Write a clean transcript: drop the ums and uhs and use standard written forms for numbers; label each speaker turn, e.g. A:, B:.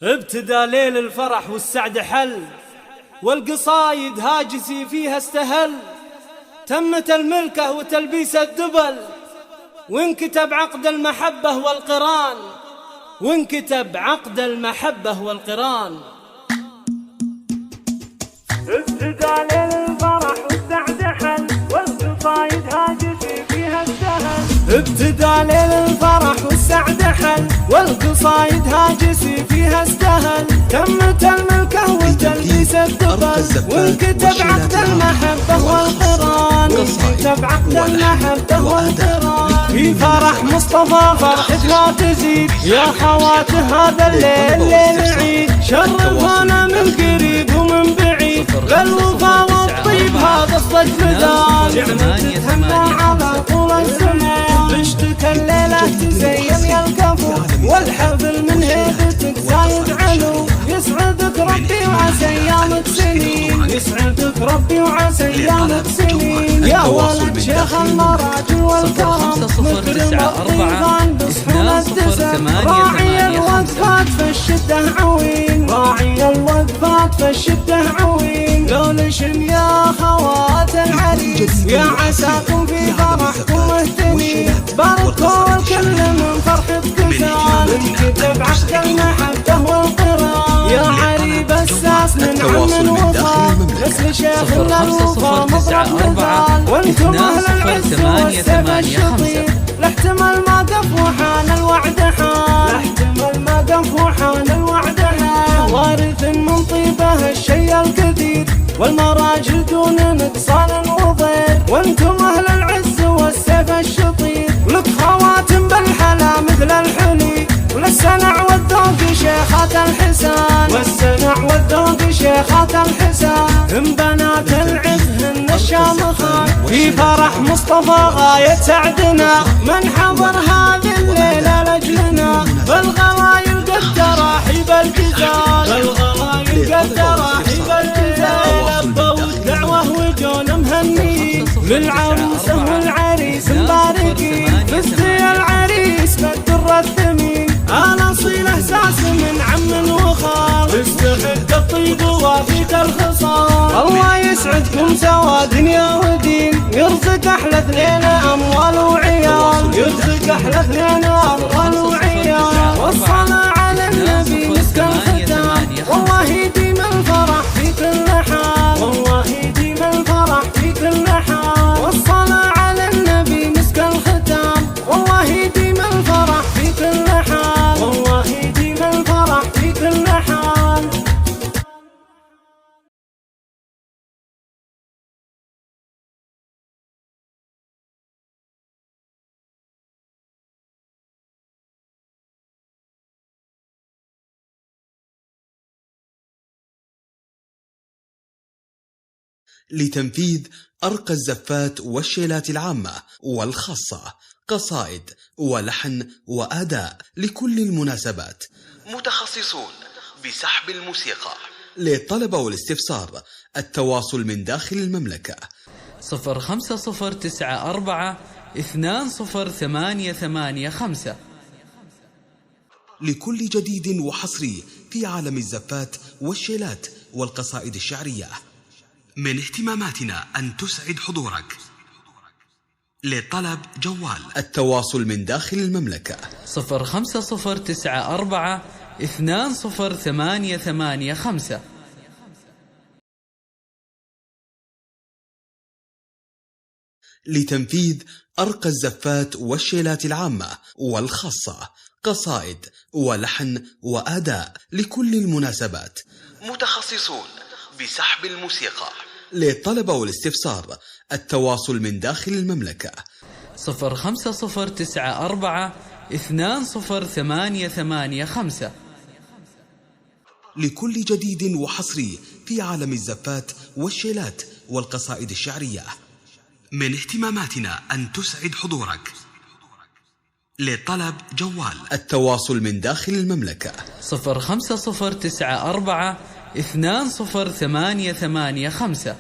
A: ابتدى ليل الفرح والسعد حل، والقصايد هاجسي فيها استهل. تمت الملكة وتلبيس الدبل، وانكتب عقد المحبة والقران، وانكتب عقد المحبة والقران. ابتدى ليل الفرح والسعد حل، والقصايد هاجسي فيها استهل. ابتدى ليل الفرح والسعد حل، والقصايد هاجسي فيها استهل. تمت الملكة وتلبيس الدبل، وانكتب عقد المحبة والقران، وانكتب عقد المحبة والقران. في فرح مصطفى فرحتنا تزيد، يا خوات هذا الليل ليل عيد. شرفونا من قريب ومن بعيد، بالوفا والطيب هذا الصج مدان. نعمة تتهنى على طول الزمان، بشتك الليلة تزين يا الكفو، والحفل من هيبتك زايد علو. يسعدك ربي وعسى ايامك سنين، يسعدك ربي وعسى ايامك سنين. يا ولد شيخ المراجل والكرم، مكرم الطيبان بصحن الدسم. راعي الوقفات في الشدة عوين، راعي الوقفات في الشدة عوين. لولشن يا خوات العريس، يا عساكم في فرحكم مهتمين. باركوا الكل من فرحة كسان، انكتب عقد المحبة والقران. يا عريب الساس من عم وصال، مثل شيخ الوفا مضرب مثال. وانتم اهل العز والسيف الشطير، لاحتمال ما قف وحان الوعد حان، لاحتمال ما قف وحان الوعد حان. وارث من طيبه الشيء الكثير، والمراجل دون نقصان وضير. وانتم اهل العز والسيف الشطير، ولك خواتم بالحلا مثل الحلي. وللسنع والذوق شيخات الحسان، والسنع والذوق شيخات الحسان. هم بنات العز هن الشامخات، في فرح مصطفى غاية سعدنا. من حضر هذه الليلة لأجلنا، بالغلايل قد تراحيب الجزال، بالغلايل قد تراحيب الجزال. لبوا الدعوة وجون مهنيين، للعروسة والعريس مباركين. فزتي العريس بالدر الثمين، الأصيل إحساس من عم وخال. استخد الطيب ووافيك الخصال، الله يسعدكم سوا دنيا ودين. يرزق أحلى اثنين أموال وعيال، يرزق أحلى اثنين أموال وعيال. والصلاة على النبي مسك الختام، والله يديم الفرح في كل حال، والله يديم الفرح في كل حال. والصلاة على النبي مسك الختام، والله يديم الفرح في كل حال، والله يديم الفرح في كل حال.
B: لتنفيذ أرقى الزفات والشيلات العامة والخاصة، قصائد ولحن وأداء لكل المناسبات. متخصصون بسحب الموسيقى. للطلب والاستفسار التواصل من داخل المملكة
C: 0509420885.
B: لكل جديد وحصري في عالم الزفات والشيلات والقصائد الشعرية. من اهتماماتنا أن تسعد حضورك. للطلب جوال التواصل من داخل المملكة
C: 0509420885.
B: لتنفيذ أرقى الزفات والشيلات العامة والخاصة، قصائد ولحن وأداء لكل المناسبات. متخصصون بسحب الموسيقى. للطلب والاستفسار التواصل من داخل المملكة
C: 0509420885.
B: لكل جديد وحصري في عالم الزفات والشيلات والقصائد الشعرية. من اهتماماتنا أن تسعد حضورك. للطلب جوال التواصل من داخل المملكة
C: 0509420885.